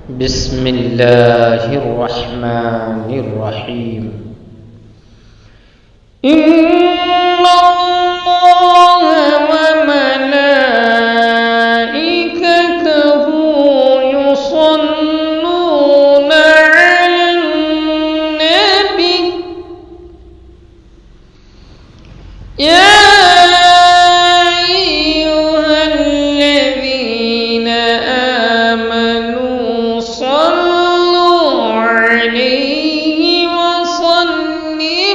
بسم الله الرحمن الرحيم. إن الله وملائكته يصلون على النبي يا أيها الذين آمنوا صلوا عليه وسلموا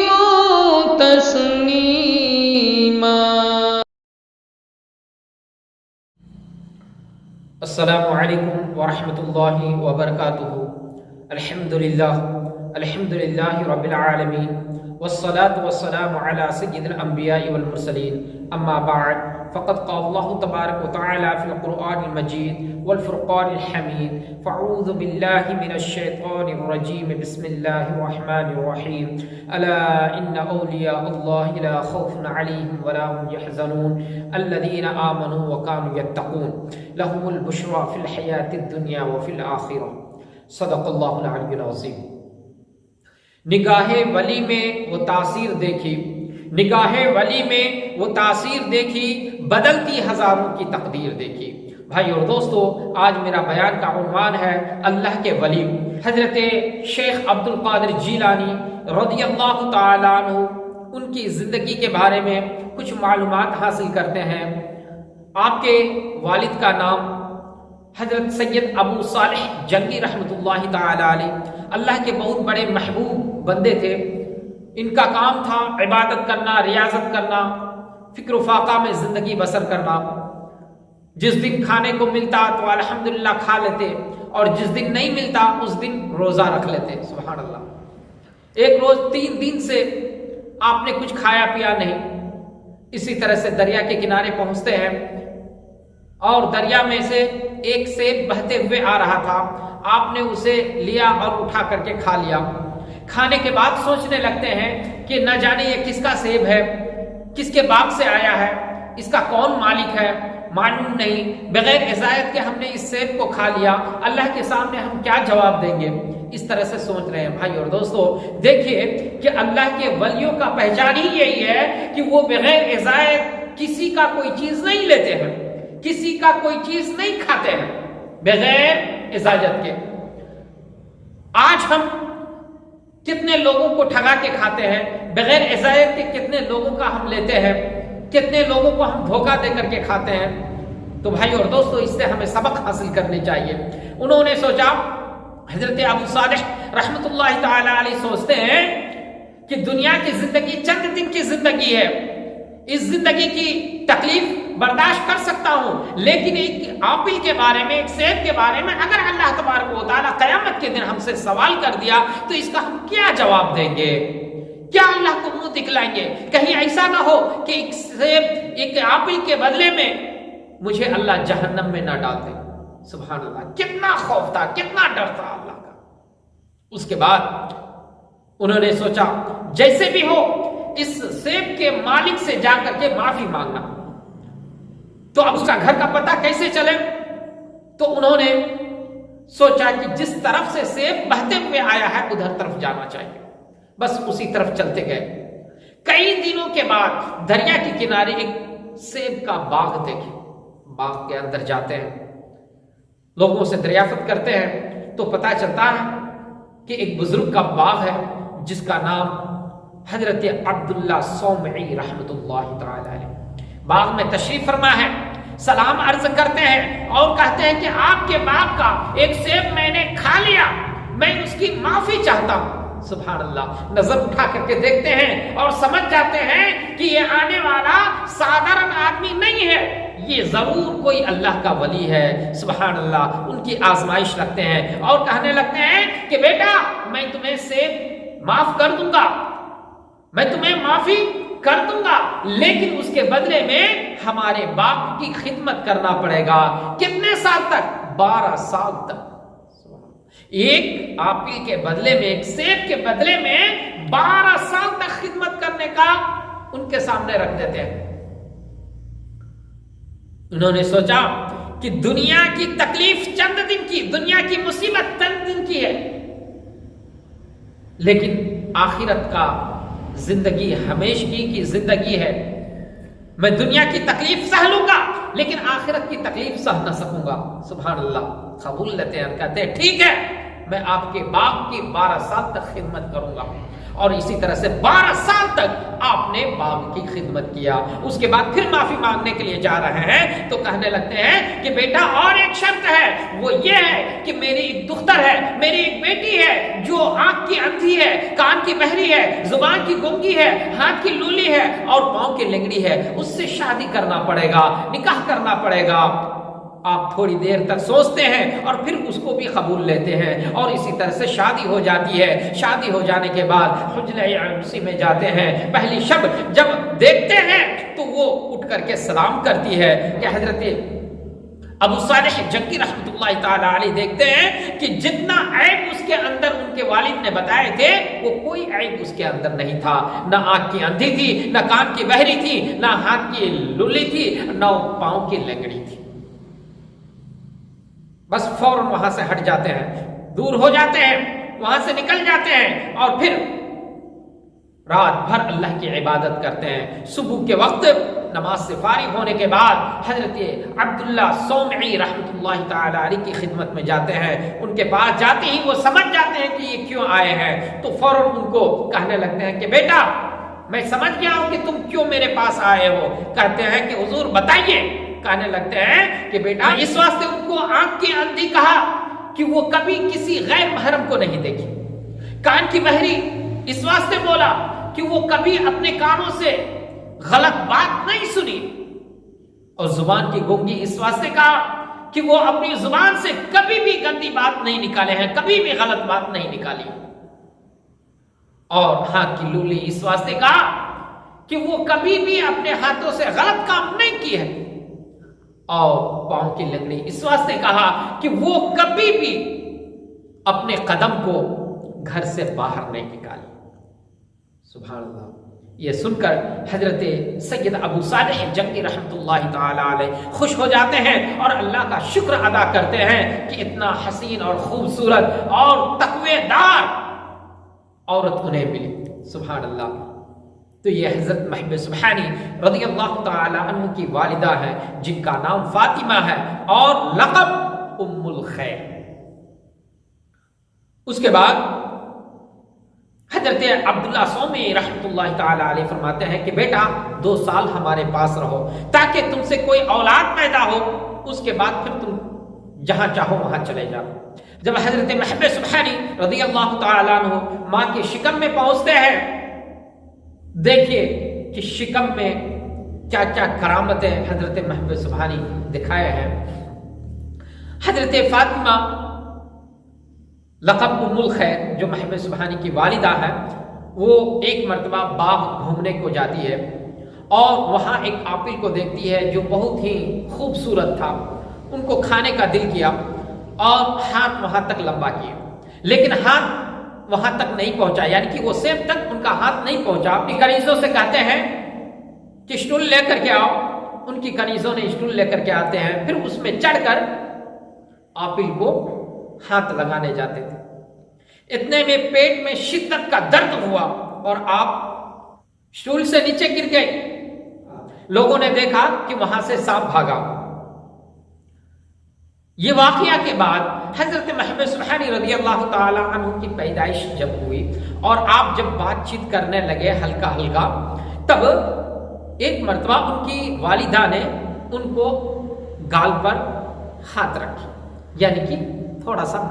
تسليما. السلام علیکم ورحمۃ اللہ وبرکاتہ. الحمد للہ رب العالمین والصلاة والسلام على سید الانبیاء والمرسلین. اما بعد فقد قال اللہ تبارک وتعالی فی القرآن المجید والفرقان الحمید. فاعوذ باللہ من الشیطان الرجیم. بسم اللہ الرحمن الرحیم. الا ان اولیاء اللہ لا خوف علیہم ولا هم يحزنون الذین آمنوا وكانوا يتقون لهم البشرى فی الحیاة الدنیا وفی الآخرہ. صدق اللہ العلی العظیم. نگاہ ولی میں وہ تاثیر دیکھی، نگاہ ولی میں وہ تاثیر دیکھی، بدلتی ہزاروں کی تقدیر دیکھی. بھائی اور دوستو، آج میرا بیان کا عنوان ہے اللہ کے ولی. حضرت شیخ عبد القادر جیلانی رضی اللہ تعالیٰ عنہ، ان کی زندگی کے بارے میں کچھ معلومات حاصل کرتے ہیں. آپ کے والد کا نام حضرت سید ابو صالح جنگی رحمۃ اللہ تعالیٰ علیہ، اللہ کے بہت بڑے محبوب بندے تھے. ان کا کام تھا عبادت کرنا، ریاضت کرنا، فکر و فاقہ میں زندگی بسر کرنا. جس دن کھانے کو ملتا تو الحمدللہ کھا لیتے، اور جس دن نہیں ملتا اس دن روزہ رکھ لیتے. سبحان اللہ. ایک روز 3 دن سے آپ نے کچھ کھایا پیا نہیں. اسی طرح سے دریا کے کنارے پہنچتے ہیں اور دریا میں سے ایک سیب بہتے ہوئے آ رہا تھا. آپ نے اسے لیا اور اٹھا کر کے کھا لیا. کھانے کے بعد سوچنے لگتے ہیں کہ نہ جانے یہ کس کا سیب ہے، کس کے باغ سے آیا ہے، اس کا کون مالک ہے، معلوم نہیں. بغیر اجازت کے ہم نے اس سیب کو کھا لیا، اللہ کے سامنے ہم کیا جواب دیں گے؟ اس طرح سے سوچ رہے ہیں. بھائی اور دوستو، دیکھیے کہ اللہ کے ولیوں کا پہچان ہی یہی ہے کہ وہ بغیر اجازت کسی کا کوئی چیز نہیں لیتے ہیں، کسی کا کوئی چیز نہیں کھاتے ہیں بغیر اجازت کے. آج ہم کتنے لوگوں کو ٹھگا کے کھاتے ہیں بغیر اجازت کے، کتنے لوگوں کا ہم لیتے ہیں، کتنے لوگوں کو ہم دھوکہ دے کر کے کھاتے ہیں. تو بھائی اور دوستو، اس سے ہمیں سبق حاصل کرنے چاہیے. انہوں نے سوچا، حضرت ابو صالح رحمۃ اللہ تعالی علیہ سوچتے ہیں کہ دنیا کی زندگی چند دن کی زندگی ہے، اس زندگی کی تکلیف برداشت کر سکتا ہوں، لیکن ایک آپل کے بارے میں، ایک سیب کے بارے میں اگر اللہ تبارک و تعالیٰ قیامت کے دن ہم سے سوال کر دیا تو اس کا ہم کیا جواب دیں گے؟ کیا اللہ کو منہ دکھلائیں گے؟ کہیں ایسا نہ ہو کہ ایک سیب، ایک آپل کے بدلے میں مجھے اللہ جہنم میں نہ ڈال دے. سبحان اللہ. کتنا خوف تھا، کتنا ڈر تھا اللہ کا. اس کے بعد انہوں نے سوچا جیسے بھی ہو اس سیب کے مالک سے جا کر کے معافی مانگنا. تو اب اس کا گھر کا پتہ کیسے چلے؟ تو انہوں نے سوچا کہ جس طرف سے سیب بہتے ہوئے آیا ہے ادھر طرف جانا چاہیے. بس اسی طرف چلتے گئے. کئی دنوں کے بعد دریا کے کنارے ایک سیب کا باغ دیکھے. باغ کے اندر جاتے ہیں، لوگوں سے دریافت کرتے ہیں تو پتہ چلتا ہے کہ ایک بزرگ کا باغ ہے جس کا نام حضرت عبداللہ صومعی رحمۃ اللہ تعالی علیہ. باغ میں تشریف فرما ہے، سلام عرض کرتے ہیں اور کہتے ہیں کہ آپ کے باغ کا ایک سیب میں نے کھا لیا، میں اس کی معافی چاہتا ہوں. سبحان اللہ. نظر اٹھا کر کے دیکھتے ہیں اور سمجھ جاتے ہیں کہ یہ آنے والا سادھارن آدمی نہیں ہے، یہ ضرور کوئی اللہ کا ولی ہے. سبحان اللہ. ان کی آزمائش رکھتے ہیں اور کہنے لگتے ہیں کہ بیٹا میں تمہیں سیب معاف کر دوں گا، میں تمہیں معافی کر دوں گا، لیکن اس کے بدلے میں ہمارے باپ کی خدمت کرنا پڑے گا. کتنے سال تک؟ 12 سال تک. ایک آپل کے بدلے میں، ایک سیب کے بدلے میں 12 سال تک خدمت کرنے کا ان کے سامنے رکھ دیتے ہیں. انہوں نے سوچا کہ دنیا کی تکلیف چند دن کی، دنیا کی مصیبت چند دن کی ہے، لیکن آخرت کا زندگی ہمیشگی کی زندگی ہے۔ میں دنیا کی تکلیف سہ لوں گا لیکن آخرت کی تکلیف سہ نہ سکوں گا۔ سبحان اللہ، قبول لیتے ہیں، کہتے ہیں ٹھیک ہے، میں آپ کے باغ کی 12 سال تک خدمت کروں گا۔ اور اسی طرح سے 12 سال تک آپ نے باغ کی خدمت کیا۔ اس کے بعد پھر معافی مانگنے کے لیے جا رہے ہیں تو کہنے لگتے ہیں کہ بیٹا اور ایک شرط ہے، وہ یہ ہے کہ میری ایک دختر ہے، میری ایک بیٹی ہے جو آنکھ کی اندھی ہے، کان کی بہری ہے، زبان کی گونگی ہے، ہاتھ کی لولی ہے اور پاؤں کی لنگڑی ہے، اس سے شادی کرنا پڑے گا، نکاح کرنا پڑے گا۔ آپ تھوڑی دیر تک سوچتے ہیں اور پھر اس کو بھی قبول لیتے ہیں اور اسی طرح سے شادی ہو جاتی ہے۔ شادی ہو جانے کے بعد حجرہ عروسی میں جاتے ہیں۔ پہلی شب جب دیکھتے ہیں تو وہ اٹھ کر کے سلام کرتی ہے کہ حضرت ابو صالح جنگی رحمۃ اللہ تعالی علیہ دیکھتے ہیں کہ جتنا عیب اس کے اندر ان کے والد نے بتائے تھے وہ کوئی عیب اس کے اندر نہیں تھا۔ نہ آنکھ کی اندھی تھی، نہ کان کی بہری تھی، نہ ہاتھ کی لولی تھی، نہ پاؤں کی لنگڑی تھی۔ بس فوراً وہاں سے ہٹ جاتے ہیں، دور ہو جاتے ہیں، وہاں سے نکل جاتے ہیں اور پھر رات بھر اللہ کی عبادت کرتے ہیں۔ صبح کے وقت نماز سے فارغ ہونے کے بعد حضرت عبداللہ صومعی رحمۃ اللہ تعالی علیہ کی خدمت میں جاتے ہیں۔ ان کے پاس جاتے ہی وہ سمجھ جاتے ہیں کہ یہ کیوں آئے ہیں، تو فوراً ان کو کہنے لگتے ہیں کہ بیٹا میں سمجھ گیا ہوں کہ تم کیوں میرے پاس آئے ہو۔ کہتے ہیں کہ حضور بتائیے۔ کہنے لگتے ہیں کہ بیٹا اس واسطے ان کو آنکھ کی اندھی کہا کہ وہ کبھی کسی غیر محرم کو نہیں دیکھی، کان کی بہری اس واسطے بولا کہ وہ کبھی اپنے کانوں سے غلط بات نہیں سنی، اور زبان کی گونگی اس واسطے کہا کہ وہ اپنی زبان سے کبھی بھی گندی بات نہیں نکالے ہیں، کبھی بھی غلط بات نہیں نکالی، اور ہاتھ کی لولی اس واسطے کہا کہ وہ کبھی بھی اپنے ہاتھوں سے غلط کام نہیں کیے ہیں، اور پاؤں کی لنگڑی اس واسطے کہا کہ وہ کبھی بھی اپنے قدم کو گھر سے باہر نہیں نکالی۔ سبحان اللہ۔ یہ سن کر حضرت سید ابو صالح جنگی رحمۃ اللہ تعالی علیہ خوش ہو جاتے ہیں اور اللہ کا شکر ادا کرتے ہیں کہ اتنا حسین اور خوبصورت اور تقوی دار عورت انہیں ملی۔ سبحان اللہ۔ تو یہ حضرت محب سبحانی رضی اللہ تعالی عنہ کی والدہ ہے جن کا نام فاطمہ ہے اور لقب ام الخیر۔ اس کے بعد حضرت عبداللہ صومی رحمۃ اللہ تعالی علیہ فرماتے ہیں کہ بیٹا 2 سال ہمارے پاس رہو تاکہ تم سے کوئی اولاد پیدا ہو، اس کے بعد پھر تم جہاں چاہو وہاں چلے جاؤ۔ جب حضرت محب سبحانی رضی اللہ تعالی عنہ ماں کے شکم میں پہنچتے ہیں، دیکھیے کہ شکم میں کیا کیا کرامتیں حضرت محب سبحانی دکھائے ہیں۔ حضرت فاطمہ لقب ام الخیر جو محب سبحانی کی والدہ ہے، وہ ایک مرتبہ باغ گھومنے کو جاتی ہے اور وہاں ایک آپل کو دیکھتی ہے جو بہت ہی خوبصورت تھا۔ ان کو کھانے کا دل کیا اور ہاتھ وہاں تک لمبا کیا، لیکن ہاتھ وہاں تک نہیں پہنچا، یعنی کہ وہ سیب تک ان کا ہاتھ نہیں پہنچا۔ اپنی کنیزوں سے کہتے ہیں کہ اسٹول لے کر کے آؤ۔ ان کی کنیزوں نے اسٹول لے کر کے آتے ہیں، پھر اس میں چڑھ کر آپل کو ہاتھ لگانے جاتے تھے۔ اتنے میں پیٹ میں شدت کا درد ہوا اور آپ اسٹول سے نیچے گر گئے۔ لوگوں نے دیکھا کہ وہاں سے سانپ بھاگا۔ یہ واقعہ کے بعد حضرت محب سبحانی رضی اللہ تعالی عنہ کی پیدائش جب ہوئی اور آپ جب بات چیت کرنے لگے ہلکا ہلکا، تب ایک مرتبہ ان کی والدہ نے ان کو گال پر ہاتھ رکھی، یعنی کہ تھوڑا سا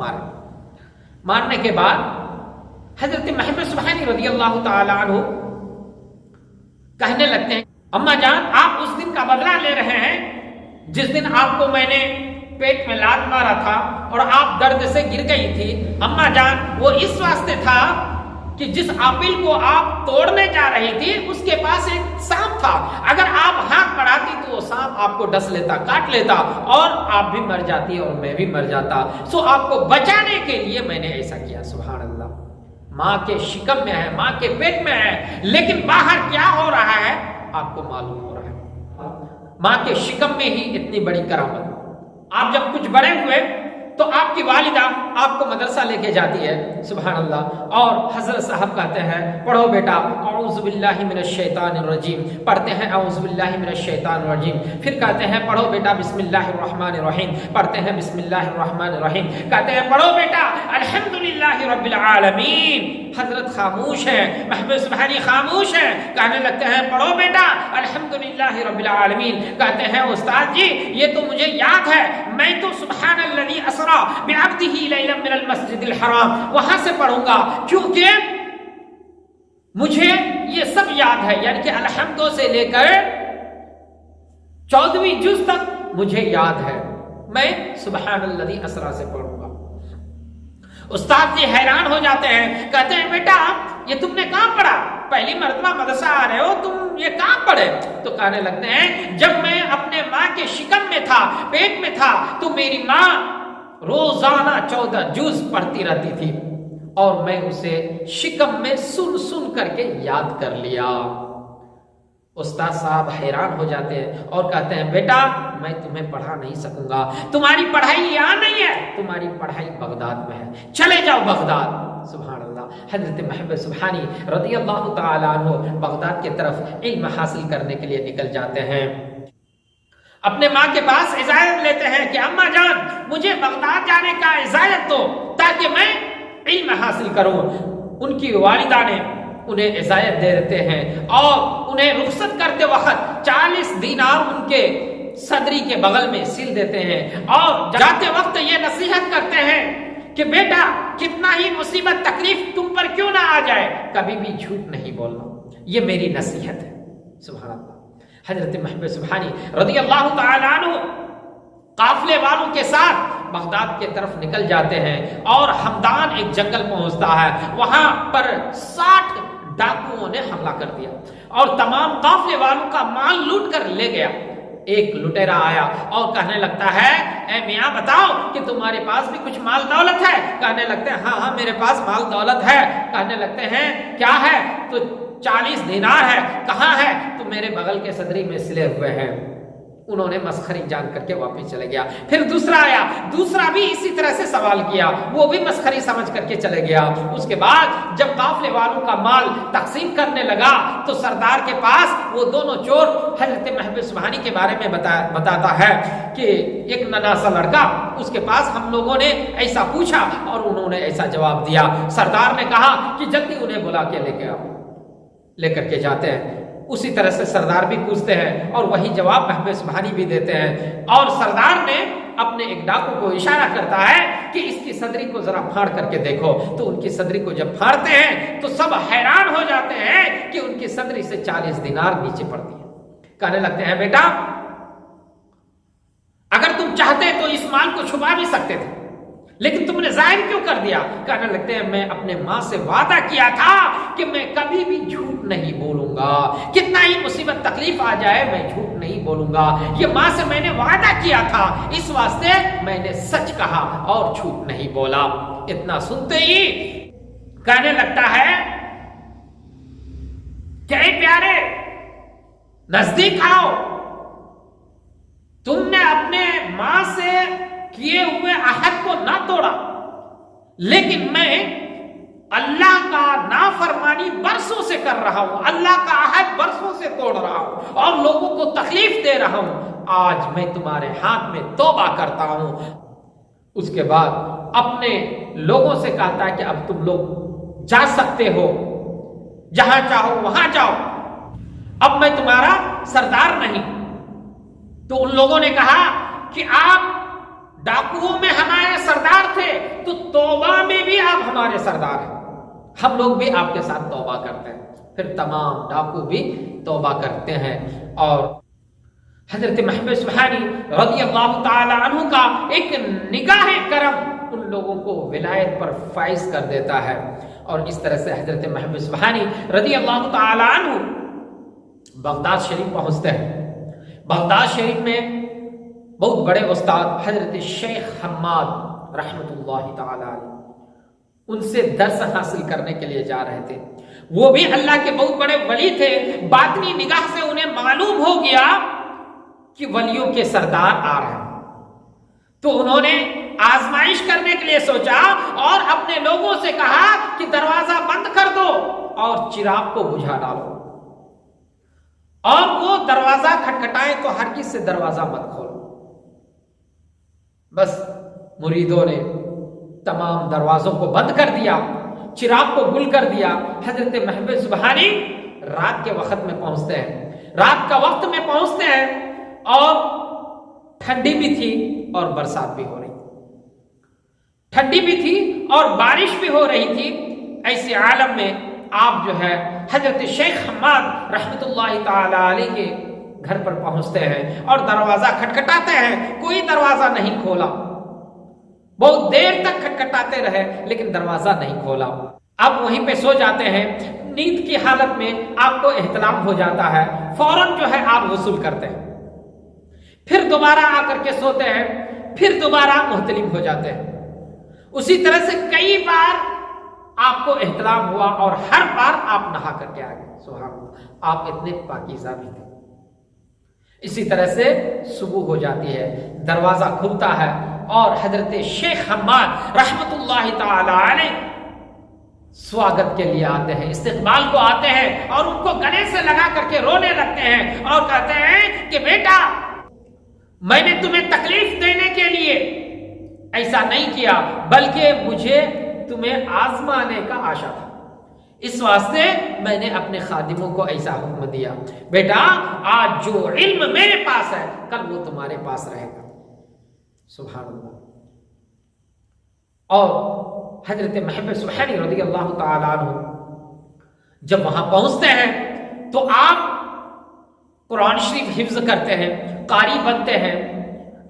مارنے کے بعد حضرت محب سبحانی رضی اللہ تعالی عنہ کہنے لگتے ہیں اماں جان آپ اس دن کا بدلہ لے رہے ہیں جس دن آپ کو میں نے پیٹ میں لات مارا تھا اور آپ درد سے گر گئی تھی۔ اماں جان وہ اس واسطے تھا کہ جس آپل کو آپ توڑنے جا رہی تھی اس کے پاس ایک سانپ تھا، اگر آپ ہاتھ بڑھاتی تو وہ سانپ آپ کو ڈس لیتا، کاٹ لیتا اور آپ بھی مر جاتی اور میں بھی مر جاتا، سو آپ کو بچانے کے لیے میں نے ایسا کیا۔ سبحان اللہ۔ ماں کے شکم میں ہے، ماں کے پیٹ میں ہے، لیکن باہر کیا ہو رہا ہے آپ کو معلوم ہو رہا ہے۔ ماں کے شکم میں ہی اتنی بڑی کرامت، آپ جب کچھ بڑے ہوئے تو آپ کی والدہ آپ کو مدرسہ لے کے جاتی ہے، سبحان اللہ، اور حضرت صاحب کہتے ہیں پڑھو بیٹا اعوذ باللہ من الشیطان الرجیم، پڑھتے ہیں اعوذ باللہ من الشیطان الرجیم، پھر کہتے ہیں پڑھو بیٹا بسم اللہ الرحمن الرحیم، پڑھتے ہیں بسم اللہ الرحمن الرحیم، کہتے ہیں پڑھو بیٹا الحمدللہ رب العالمین، حضرت خاموش ہے، محبوب سبحانی خاموش ہے، کہنے لگتے ہیں پڑھو بیٹا الحمدللہ رب العالمین، کہتے ہیں استاد جی یہ تو مجھے یاد ہے، میں تو سبحان الذی اسری بعبدہ لیلا من المسجد الحرام وہاں سے پڑھوں گا، کیونکہ مجھے یہ سب یاد ہے، یعنی کہ الحمدوں سے لے کر 14ویں جز تک مجھے یاد ہے، میں سبحان الذی اسری سے پڑھوں گا۔ استاد جی حیران ہو جاتے ہیں، کہتے ہیں بیٹا یہ تم نے کہاں پڑھا؟ پہلی مرتبہ مدرسہ آ رہے ہو، تم یہ کہاں پڑھے؟ تو کہنے لگتے ہیں جب میں اپنے ماں کے شکم میں تھا، پیٹ میں تھا، تو میری ماں روزانہ 14 جز پڑھتی رہتی تھی اور میں اسے شکم میں سن سن کر کے یاد کر لیا۔ استاد صاحب حیران ہو جاتے ہیں اور کہتے ہیں بیٹا میں تمہیں پڑھا نہیں سکوں گا، تمہاری پڑھائی یہاں نہیں ہے، تمہاری پڑھائی بغداد میں ہے، چلے جاؤ بغداد۔ سبحان اللہ، حضرت محبوب سبحانی رضی اللہ تعالی عنہ بغداد کی طرف علم حاصل کرنے کے لیے نکل جاتے ہیں، اپنے ماں کے پاس اجازت لیتے ہیں کہ اماں جان مجھے بغداد جانے کا اجازت دو تاکہ میں علم حاصل کروں۔ ان کی والدہ نے انہیں اجازت دے دیتے ہیں اور انہیں رخصت کرتے وقت 40 دینار ان کے صدری کے بغل میں سل دیتے ہیں اور جاتے وقت یہ نصیحت کرتے ہیں کہ بیٹا کتنا ہی مصیبت تکلیف تم پر کیوں نہ آ جائے کبھی بھی جھوٹ نہیں بولنا، یہ میری نصیحت ہے۔ سبحان اللہ، حضرت محبوب سبحانی رضی اللہ تعالی عنہ قافلے والوں کے ساتھ بغداد کی طرف نکل جاتے ہیں اور ہمدان ایک جنگل پہنچتا ہے، وہاں پر 60 ڈاکوؤں نے حملہ کر دیا اور تمام قافلے والوں کا مال لوٹ کر لے گیا۔ ایک لٹیرا آیا اور کہنے لگتا ہے اے میاں بتاؤ کہ تمہارے پاس بھی کچھ مال دولت ہے؟ کہنے لگتے ہیں ہاں میرے پاس مال دولت ہے۔ کہنے لگتے ہیں کیا ہے؟ تو 40 دینار ہے۔ کہاں ہے؟ تو میرے بغل کے صدری میں سلے ہوئے ہیں۔ انہوں نے مسخری جان کر کے واپس چلے گیا۔ پھر دوسرا آیا، دوسرا بھی اسی طرح سے سوال کیا، وہ بھی مسخری سمجھ کر کے چلے گیا۔ اس کے بعد جب قافلے والوں کا مال تقسیم کرنے لگا تو سردار کے پاس وہ دونوں چور حضرت محبوب سبحانی کے بارے میں بتاتا ہے کہ ایک ننھا سا لڑکا، اس کے پاس ہم لوگوں نے ایسا پوچھا اور انہوں نے ایسا جواب دیا۔ سردار نے کہا کہ جلدی انہیں بلا کے لے کر کے جاتے ہیں۔ اسی طرح سے سردار بھی پوچھتے ہیں اور وہی جواب محبوب سبحانی بھی دیتے ہیں، اور سردار نے اپنے ایک ڈاکو کو اشارہ کرتا ہے کہ اس کی صدری کو ذرا پھاڑ کر کے دیکھو۔ تو ان کی صدری کو جب پھاڑتے ہیں تو سب حیران ہو جاتے ہیں کہ ان کی صدری سے 40 دینار نیچے پڑتی ہے۔ کہنے لگتے ہیں بیٹا اگر تم چاہتے تو اس مال کو چھپا بھی سکتے تھے، لیکن تم نے ظاہر کیوں کر دیا؟ کہنے لگتے ہیں میں اپنے ماں سے وعدہ کیا تھا کہ میں کبھی بھی جھوٹ نہیں بولوں گا، کتنا ہی مصیبت تکلیف آ جائے میں جھوٹ نہیں بولوں گا، یہ ماں سے میں نے وعدہ کیا تھا، اس واسطے میں نے سچ کہا اور جھوٹ نہیں بولا۔ اتنا سنتے ہی کہنے لگتا ہے کہ اے پیارے نزدیک آؤ، تم نے اپنے ماں سے کیے ہوئے عہد کو نہ توڑا، لیکن میں اللہ کا نافرمانی برسوں سے کر رہا ہوں، اللہ کا عہد برسوں سے توڑ رہا ہوں اور لوگوں کو تکلیف دے رہا ہوں، آج میں تمہارے ہاتھ میں توبہ کرتا ہوں۔ اس کے بعد اپنے لوگوں سے کہتا ہے کہ اب تم لوگ جا سکتے ہو، جہاں چاہو وہاں جاؤ، اب میں تمہارا سردار نہیں۔ تو ان لوگوں نے کہا کہ آپ ڈاکوؤں میں ہمارے سردار تھے تو توبہ میں بھی آپ ہمارے سردار ہیں، ہم لوگ بھی آپ کے ساتھ توبہ کرتے ہیں۔ پھر تمام ڈاکو بھی توبہ کرتے ہیں اور حضرت محبوب سبحانی رضی اللہ تعالی عنہ کا ایک نگاہ کرم ان لوگوں کو ولایت پر فائز کر دیتا ہے، اور اس طرح سے حضرت محبوب سبحانی رضی اللہ تعالی عنہ بغداد شریف پہنچتے ہیں۔ بغداد شریف میں بہت بڑے استاد حضرت شیخ حماد رحمت اللہ تعالی علیہ ان سے درس حاصل کرنے کے لیے جا رہے تھے۔ وہ بھی اللہ کے بہت بڑے ولی تھے، باطنی نگاہ سے انہیں معلوم ہو گیا کہ ولیوں کے سردار آ رہے ہیں۔ تو انہوں نے آزمائش کرنے کے لیے سوچا اور اپنے لوگوں سے کہا کہ دروازہ بند کر دو اور چراغ کو بجھا ڈالو، اور وہ دروازہ کھٹکھٹائے تو ہرگز سے دروازہ مت کھولو۔ بس مریدوں نے تمام دروازوں کو بند کر دیا، چراغ کو گل کر دیا۔ حضرت محبوب سبحانی رات کے وقت میں پہنچتے ہیں، رات کا وقت میں پہنچتے ہیں، اور ٹھنڈی بھی تھی اور برسات بھی ہو رہی تھی، ٹھنڈی بھی تھی اور بارش بھی ہو رہی تھی۔ ایسے عالم میں آپ جو ہے حضرت شیخ حماد رحمت اللہ تعالی علیہ کے گھر پر پہنچتے ہیں اور دروازہ کھٹکھٹاتے ہیں، کوئی دروازہ نہیں کھولا، بہت دیر تک کھٹکھٹاتے رہے لیکن دروازہ نہیں کھولا۔ اب وہیں پہ سو جاتے ہیں، نیند کی حالت میں آپ کو احتلام ہو جاتا ہے، فوراً جو ہے آپ غسل کرتے ہیں، پھر دوبارہ آ کر کے سوتے ہیں، پھر دوبارہ محتلم ہو جاتے ہیں۔ اسی طرح سے کئی بار آپ کو احتلام ہوا اور ہر بار آپ نہا کر کے آ گئے۔ سبحان اللہ، آپ اتنے پاکیزہ بھی تھے۔ اسی طرح سے صبح ہو جاتی ہے، دروازہ کھلتا ہے اور حضرت شیخ حماد رحمت اللہ تعالی علیہ سواگت کے لیے آتے ہیں، استقبال کو آتے ہیں اور ان کو گلے سے لگا کر کے رونے لگتے ہیں اور کہتے ہیں کہ بیٹا، میں نے تمہیں تکلیف دینے کے لیے ایسا نہیں کیا، بلکہ مجھے تمہیں آزمانے کا آشا تھا، اس واسطے میں نے اپنے خادموں کو ایسا حکم دیا، بیٹا آج جو علم میرے پاس ہے کل وہ تمہارے پاس رہے گا۔ سبحان اللہ۔ اور حضرت محبوب سبحانی رضی اللہ تعالیٰ عنہ جب وہاں پہنچتے ہیں تو آپ قرآن شریف حفظ کرتے ہیں، قاری بنتے ہیں،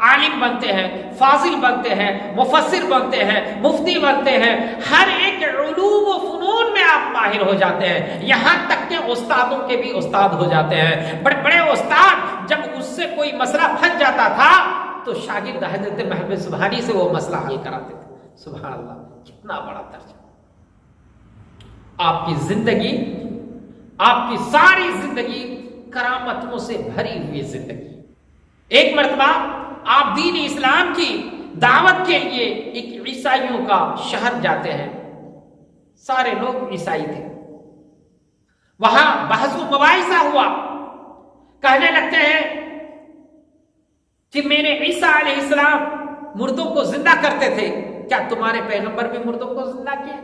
عالم بنتے ہیں، فاضل بنتے ہیں، مفسر بنتے ہیں، مفتی بنتے ہیں، ہر ایک علوم و فنون میں آپ ماہر ہو جاتے ہیں، یہاں تک کہ استادوں کے بھی استاد ہو جاتے ہیں۔ بڑے بڑے استاد جب اس سے کوئی مسئلہ پھنس جاتا تھا تو شاگرد حضرت محبوب سبحانی سے وہ مسئلہ حل کراتے تھے۔ سبحان اللہ، کتنا بڑا درجہ! آپ کی زندگی، آپ کی ساری زندگی کرامتوں سے بھری ہوئی زندگی۔ ایک مرتبہ آپ دین اسلام کی دعوت کے لیے ایک عیسائیوں کا شہر جاتے ہیں، سارے لوگ عیسائی تھے، وہاں بحث و مباحثہ ہوا، کہنے لگتے ہیں کہ میرے عیسیٰ علیہ السلام مردوں کو زندہ کرتے تھے، کیا تمہارے پیغمبر بھی مردوں کو زندہ کیا؟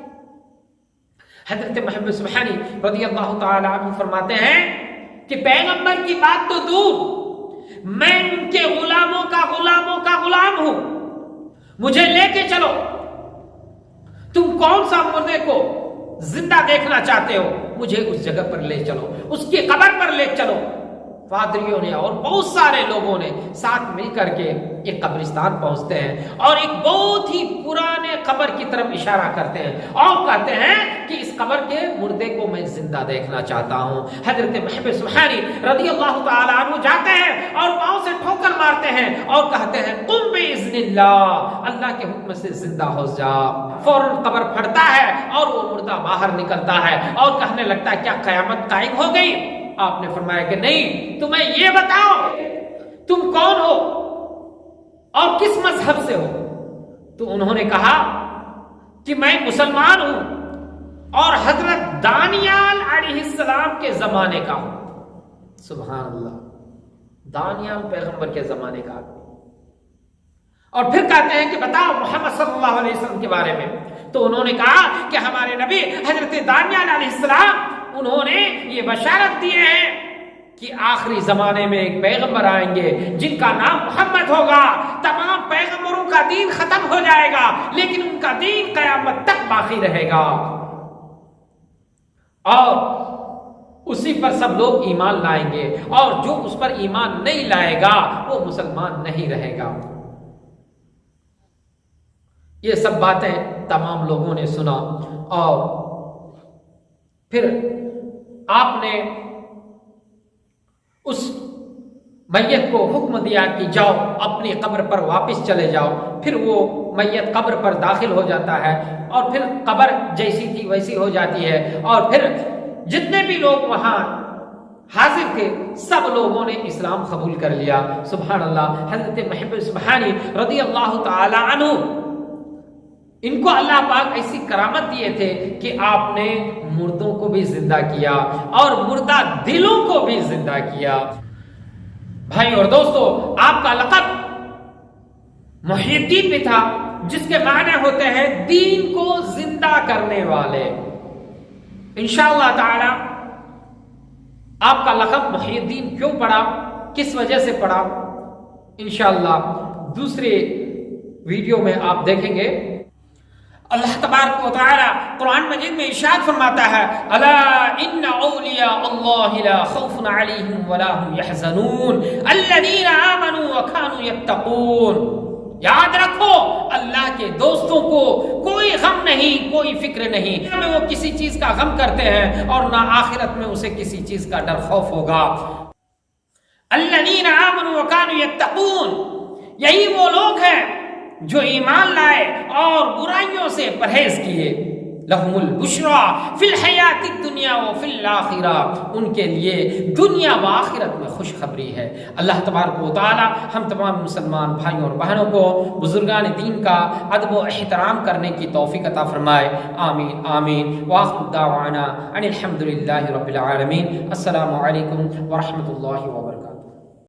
حضرت محمد سبحانی رضی اللہ تعالی عنہ فرماتے ہیں کہ پیغمبر کی بات تو دور، میں ان کے غلاموں کا غلام ہوں، مجھے لے کے چلو، تم کون سا مردے کو زندہ دیکھنا چاہتے ہو، مجھے اس جگہ پر لے چلو، اس کی قبر پر لے چلو۔ پادریوں نے اور بہت سارے لوگوں نے ساتھ مل کر کے ایک قبرستان پہنچتے ہیں اور ایک بہت ہی پرانے قبر کی طرف اشارہ کرتے ہیں اور کہتے ہیں کہ اس قبر کے مردے کو میں زندہ دیکھنا چاہتا ہوں۔ حضرت محبوب سبحانی رضی اللہ تعالی عنہ جاتے ہیں اور پاؤں سے ٹھوکر مارتے ہیں اور کہتے ہیں قم باذن اللہ، اللہ کے حکم سے زندہ ہو جا۔ فوراً قبر پھٹتا ہے اور وہ مردہ باہر نکلتا ہے اور کہنے لگتا ہے کیا قیامت قائم ہو گئی؟ آپ نے فرمایا کہ نہیں، تمہیں یہ بتاؤ تم کون ہو اور کس مذہب سے ہو؟ تو انہوں نے کہا کہ میں مسلمان ہوں اور حضرت دانیال علیہ السلام کے زمانے کا ہوں۔ سبحان اللہ، دانیال پیغمبر کے زمانے کا آدمی۔ اور پھر کہتے ہیں کہ بتاؤ محمد صلی اللہ علیہ وسلم کے بارے میں۔ تو انہوں نے کہا کہ ہمارے نبی حضرت دانیال علیہ السلام انہوں نے یہ بشارت دی ہے کہ آخری زمانے میں ایک پیغمبر آئیں گے جن کا نام محمد ہوگا، تمام پیغمبروں کا دین ختم ہو جائے گا لیکن ان کا دین قیامت تک باقی رہے گا، اور اسی پر سب لوگ ایمان لائیں گے، اور جو اس پر ایمان نہیں لائے گا وہ مسلمان نہیں رہے گا۔ یہ سب باتیں تمام لوگوں نے سنا اور پھر آپ نے اس میت کو حکم دیا کہ جاؤ اپنی قبر پر واپس چلے جاؤ۔ پھر وہ میت قبر پر داخل ہو جاتا ہے اور پھر قبر جیسی تھی ویسی ہو جاتی ہے، اور پھر جتنے بھی لوگ وہاں حاضر تھے، سب لوگوں نے اسلام قبول کر لیا۔ سبحان اللہ۔ حضرت محمد سبحانی رضی اللہ تعالی عنہ، ان کو اللہ پاک ایسی کرامت دیے تھے کہ آپ نے مردوں کو بھی زندہ کیا اور مردہ دلوں کو بھی زندہ کیا۔ بھائی اور دوستو، آپ کا لقب محی الدین بھی تھا، جس کے معنی ہوتے ہیں دین کو زندہ کرنے والے۔ انشاءاللہ تعالی آپ کا لقب محی الدین کیوں پڑا، کس وجہ سے پڑا، انشاءاللہ دوسرے ویڈیو میں آپ دیکھیں گے۔ اللہ تبارک و تعالی قرآن مجید میں ارشاد فرماتا ہے، الا ان اولیاء اللہ لا خوف علیہم ولا هم یحزنون الذین آمنوا وکانوا یتقون۔ یاد رکھو، اللہ کے دوستوں کو کوئی غم نہیں، کوئی فکر نہیں، نہ وہ کسی چیز کا غم کرتے ہیں اور نہ آخرت میں اسے کسی چیز کا ڈر خوف ہوگا۔ الذین آمنوا وکانوا یتقون، یہی وہ لوگ ہیں جو ایمان لائے اور برائیوں سے پرہیز کیے۔ لہم البشریٰ فی الحیات الدنیا وفی الآخرہ، ان کے لیے دنیا و آخرت میں خوشخبری ہے۔ اللہ تبارک و تعالی ہم تمام مسلمان بھائیوں اور بہنوں کو بزرگان دین کا ادب و احترام کرنے کی توفیق عطا فرمائے۔ آمین آمین۔ وآخر دعوانا ان الحمد للہ رب العالمین۔ السلام علیکم ورحمۃ اللہ وبرکاتہ۔